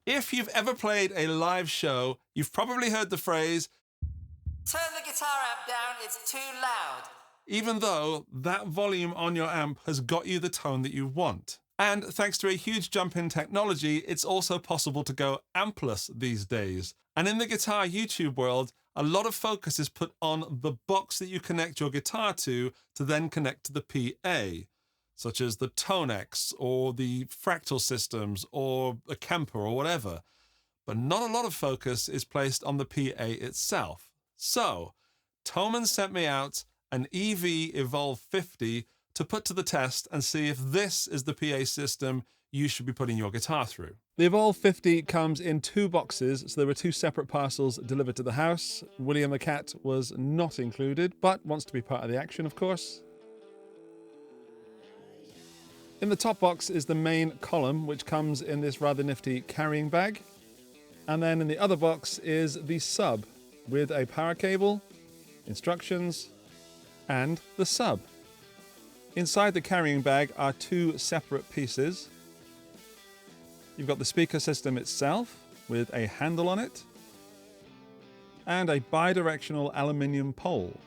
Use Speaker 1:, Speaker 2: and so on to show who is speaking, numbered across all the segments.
Speaker 1: If you've ever played a live show, you've probably heard the phrase,
Speaker 2: "Turn the guitar amp down, it's too loud."
Speaker 1: even though that volume on your amp has got you the tone that you want. And thanks to a huge jump in technology, it's also possible to go ampless these days. And in the guitar YouTube world, a lot of focus is put on the box that you connect your guitar to then connect to the PA, such as the Tonex or the Fractal systems or a Kemper or whatever. But not a lot of focus is placed on the PA itself. So, Thomann sent me out an EV Evolve 50 to put to the test and see if this is the PA system you should be putting your guitar through. The Evolve 50 comes in 2 boxes, so there were 2 separate parcels delivered to the house. William the cat was not included, but wants to be part of the action, of course. In the top box is the main column, which comes in this rather nifty carrying bag. And then in the other box is the sub with a power cable, instructions, and the sub. Inside the carrying bag are 2 separate pieces. You've got the speaker system itself with a handle on it and a bi-directional aluminium pole.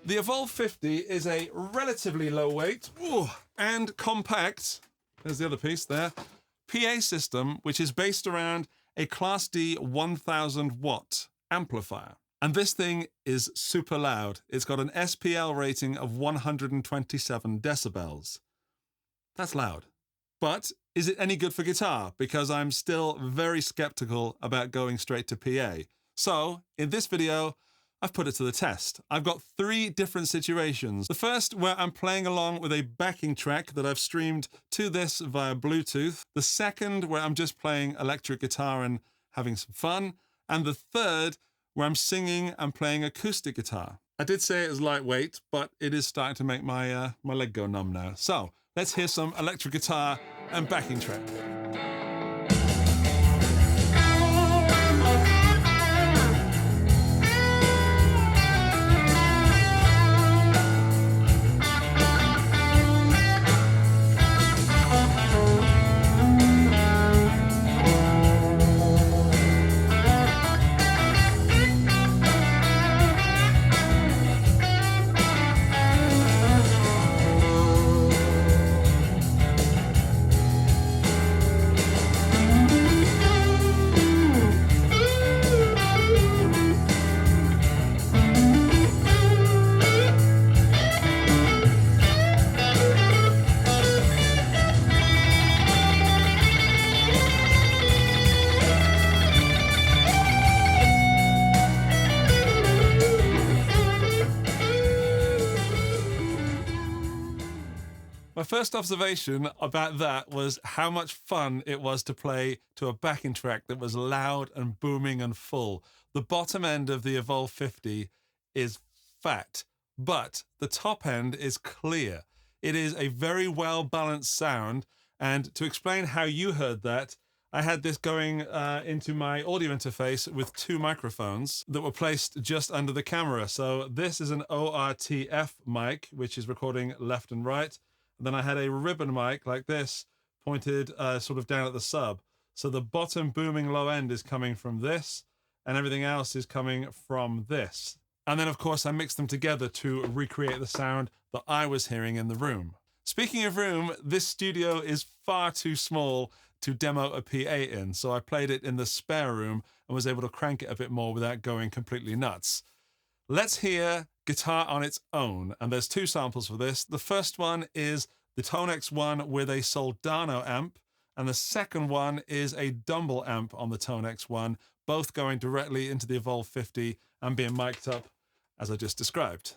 Speaker 1: The Evolve 50 is a relatively low weight and compact, there's the other piece there, PA system which is based around a Class D 1000 watt amplifier. And this thing is super loud. It's got an SPL rating of 127 decibels. That's loud. But is it any good for guitar? Because I'm still very skeptical about going straight to PA. So, in this video, I've put it to the test. I've got 3 different situations. The first where I'm playing along with a backing track that I've streamed to this via Bluetooth. The second where I'm just playing electric guitar and having some fun. And the third where I'm singing and playing acoustic guitar. I did say it was lightweight, but it is starting to make my leg go numb now. So let's hear some electric guitar and backing track. My first observation about that was how much fun it was to play to a backing track that was loud and booming and full. The bottom end of the Evolve 50 is fat, but the top end is clear. It is a very well-balanced sound, and to explain how you heard that, I had this going into my audio interface with 2 microphones that were placed just under the camera. So this is an ORTF mic, which is recording left and right. Then I had a ribbon mic like this pointed sort of down at the sub. So the bottom booming low end is coming from this and everything else is coming from this. And then of course I mixed them together to recreate the sound that I was hearing in the room. Speaking of room, this studio is far too small to demo a PA in. So I played it in the spare room and was able to crank it a bit more without going completely nuts. Let's hear guitar on its own, and there's 2 samples for this. The first one is the Tonex one with a Soldano amp, and the second one is a Dumble amp on the Tonex one, both going directly into the Evolve 50 and being mic'd up as I just described.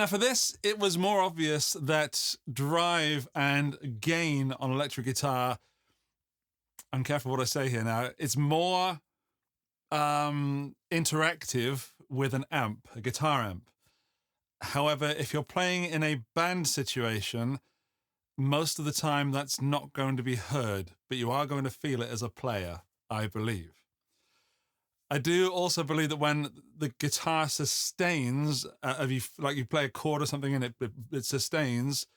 Speaker 1: Now for this, it was more obvious that drive and gain on electric guitar, I'm careful what I say here now, it's more interactive with an amp, a guitar amp. However, if you're playing in a band situation, most of the time that's not going to be heard, but you are going to feel it as a player, I believe. I do also believe that when the guitar sustains, like you play a chord or something and it sustains,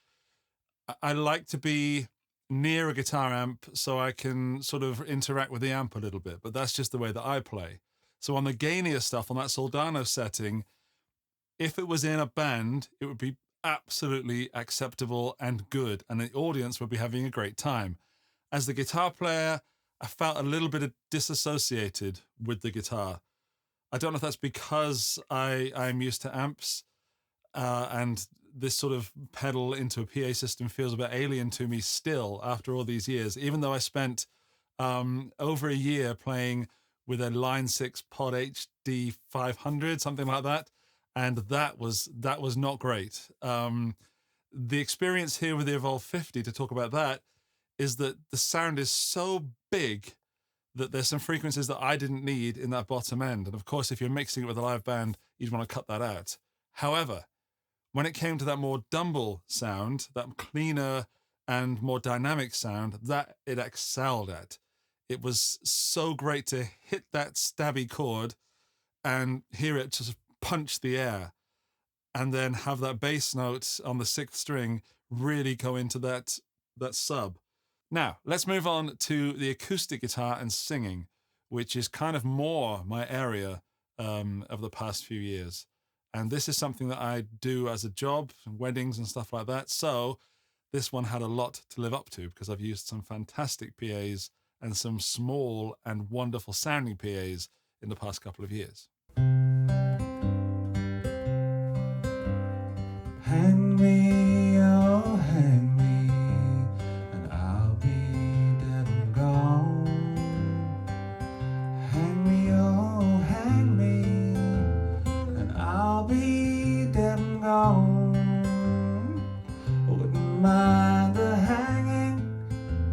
Speaker 1: I like to be near a guitar amp so I can sort of interact with the amp a little bit, but that's just the way that I play. So on the gainier stuff, on that Soldano setting, if it was in a band, it would be absolutely acceptable and good, and the audience would be having a great time. As the guitar player, I felt a little bit disassociated with the guitar. I don't know if that's because I'm used to amps, and this sort of pedal into a PA system feels a bit alien to me still after all these years, even though I spent over a year playing with a Line 6 Pod HD 500, something like that, and that was not great. The experience here with the Evolve 50, to talk about that, is that the sound is so big that there's some frequencies that I didn't need in that bottom end. And of course, if you're mixing it with a live band, you'd want to cut that out. However, when it came to that more dumble sound, that cleaner and more dynamic sound, that it excelled at. It was so great to hit that stabby chord and hear it just punch the air, and then have that bass note on the 6th string really go into that sub. Now, let's move on to the acoustic guitar and singing, which is kind of more my area of the past few years. And this is something that I do as a job, weddings and stuff like that. So this one had a lot to live up to because I've used some fantastic PAs and some small and wonderful sounding PAs in the past couple of years.
Speaker 3: Hang me, oh hang me, and I'll be dead and gone. Hang me, oh hang me, and I'll be dead and gone. Wouldn't mind the hanging,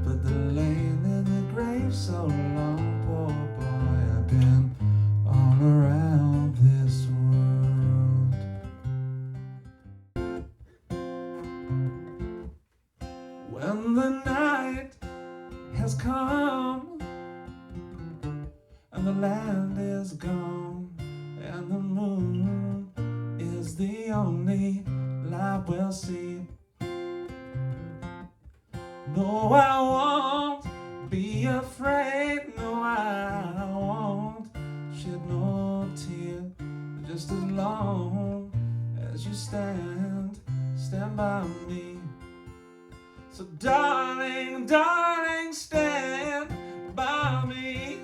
Speaker 3: but the laying in the grave so long. Poor boy, I've been all around this world. When the night has come and the land is gone and the moon is the only light we'll see, no, I won't be afraid, no, I won't shed no tear, just as long as you stand by me. So darling, darling, stand by me.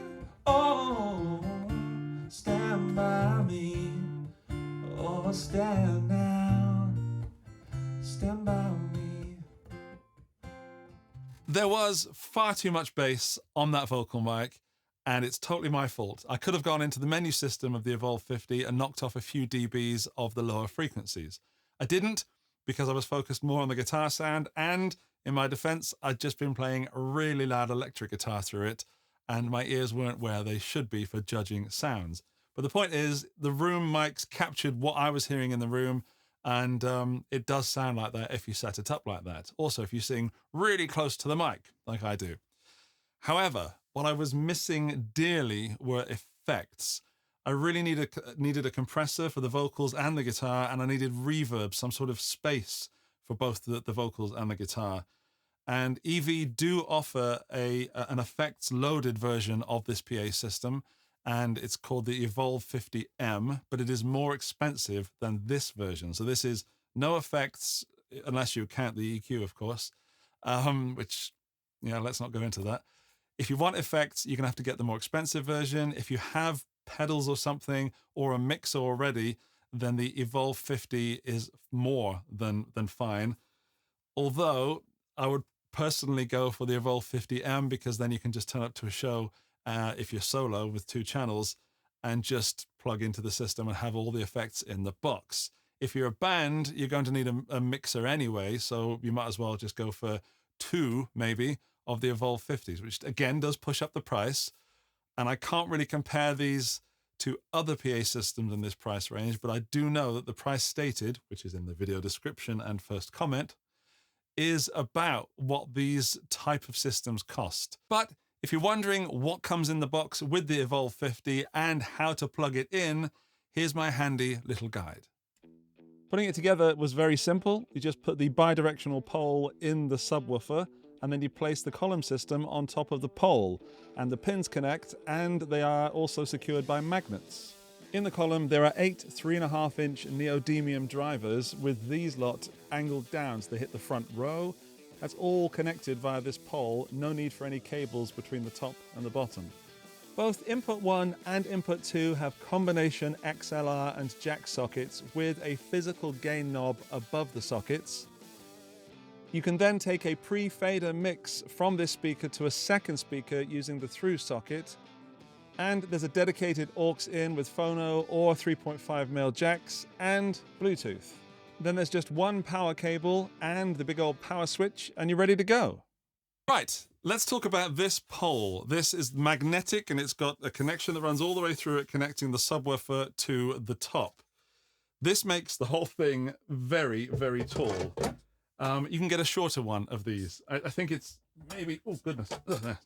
Speaker 3: Oh, stand by me. Oh, stand now. Stand by me.
Speaker 1: There was far too much bass on that vocal mic, and it's totally my fault. I could have gone into the menu system of the Evolve 50 and knocked off a few dBs of the lower frequencies. I didn't, because I was focused more on the guitar sound, and in my defense, I'd just been playing a really loud electric guitar through it, and my ears weren't where they should be for judging sounds. But the point is, the room mics captured what I was hearing in the room, and it does sound like that if you set it up like that. Also, if you sing really close to the mic, like I do. However, what I was missing dearly were effects. I really needed a compressor for the vocals and the guitar, and I needed reverb, some sort of space for both the vocals and the guitar. And EV do offer an effects-loaded version of this PA system, and it's called the Evolve 50M, but it is more expensive than this version. So this is no effects, unless you count the EQ, of course, which, yeah, let's not go into that. If you want effects, you're going to have to get the more expensive version. If you have pedals or something, or a mixer already, then the Evolve 50 is more than fine. Although I would personally go for the Evolve 50M, because then you can just turn up to a show if you're solo with 2 channels and just plug into the system and have all the effects in the box. If you're a band, you're going to need a mixer anyway, so you might as well just go for 2, maybe, of the Evolve 50s, which again does push up the price. And I can't really compare these to other PA systems in this price range, but I do know that the price stated, which is in the video description and first comment, is about what these type of systems cost. But if you're wondering what comes in the box with the Evolve 50 and how to plug it in, here's my handy little guide. Putting it together was very simple. You just put the bidirectional pole in the subwoofer, and then you place the column system on top of the pole, and the pins connect, and they are also secured by magnets. In the column, there are 8 3.5-inch neodymium drivers with these lot angled down so they hit the front row. That's all connected via this pole, no need for any cables between the top and the bottom. Both input 1 and input 2 have combination XLR and jack sockets with a physical gain knob above the sockets. You can then take a pre-fader mix from this speaker to a second speaker using the through socket. And there's a dedicated aux in with phono or 3.5mm jacks and Bluetooth. Then there's just one power cable and the big old power switch, and you're ready to go. Right, let's talk about this pole. This is magnetic and it's got a connection that runs all the way through it, connecting the subwoofer to the top. This makes the whole thing very, very tall. You can get a shorter one of these. I think it's maybe, oh goodness,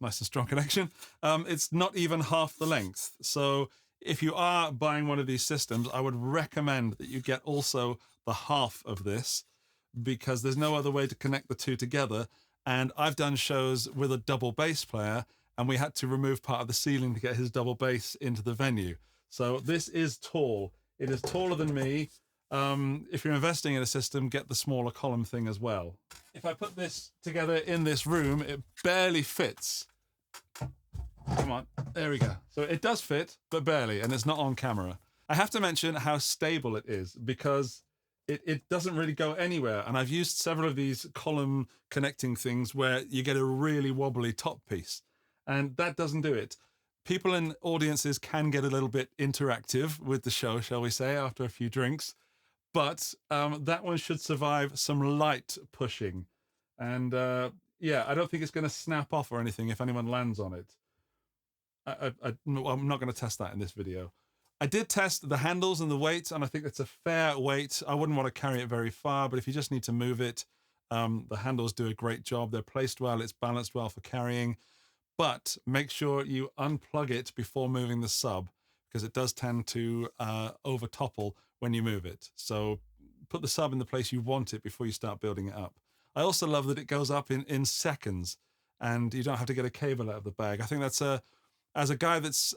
Speaker 1: nice and strong connection. It's not even half the length. So if you are buying one of these systems, I would recommend that you get also the half of this, because there's no other way to connect the two together. And I've done shows with a double bass player, and we had to remove part of the ceiling to get his double bass into the venue. So this is tall. It is taller than me. If you're investing in a system, get the smaller column thing as well. If I put this together in this room, it barely fits. Come on, there we go. So it does fit, but barely, and it's not on camera. I have to mention how stable it is, because it doesn't really go anywhere. And I've used several of these column connecting things where you get a really wobbly top piece, and that doesn't do it. People in audiences can get a little bit interactive with the show, shall we say, after a few drinks. But that one should survive some light pushing. And yeah, I don't think it's going to snap off or anything if anyone lands on it. I'm not going to test that in this video. I did test the handles and the weight, and I think it's a fair weight. I wouldn't want to carry it very far, but if you just need to move it, the handles do a great job. They're placed well, it's balanced well for carrying. But make sure you unplug it before moving the sub, because it does tend to over-topple when you move it. So put the sub in the place you want it before you start building it up. I also love that it goes up in seconds, and you don't have to get a cable out of the bag. I think that's as a guy that's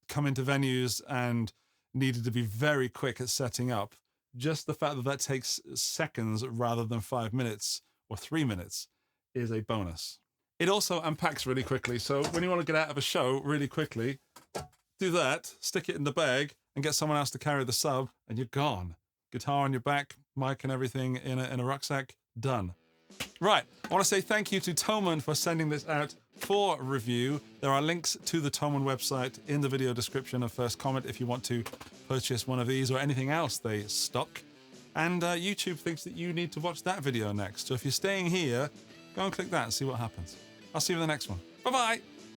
Speaker 1: come into venues and needed to be very quick at setting up, just the fact that that takes seconds rather than 5 minutes or 3 minutes is a bonus. It also unpacks really quickly. So when you want to get out of a show really quickly, do that, stick it in the bag, and get someone else to carry the sub, and you're gone. Guitar on your back, mic and everything in a rucksack, done. Right, I want to say thank you to Thomann for sending this out for review. There are links to the Thomann website in the video description and first comment if you want to purchase one of these or anything else they stock. And YouTube thinks that you need to watch that video next. So if you're staying here, go and click that and see what happens. I'll see you in the next one. Bye-bye!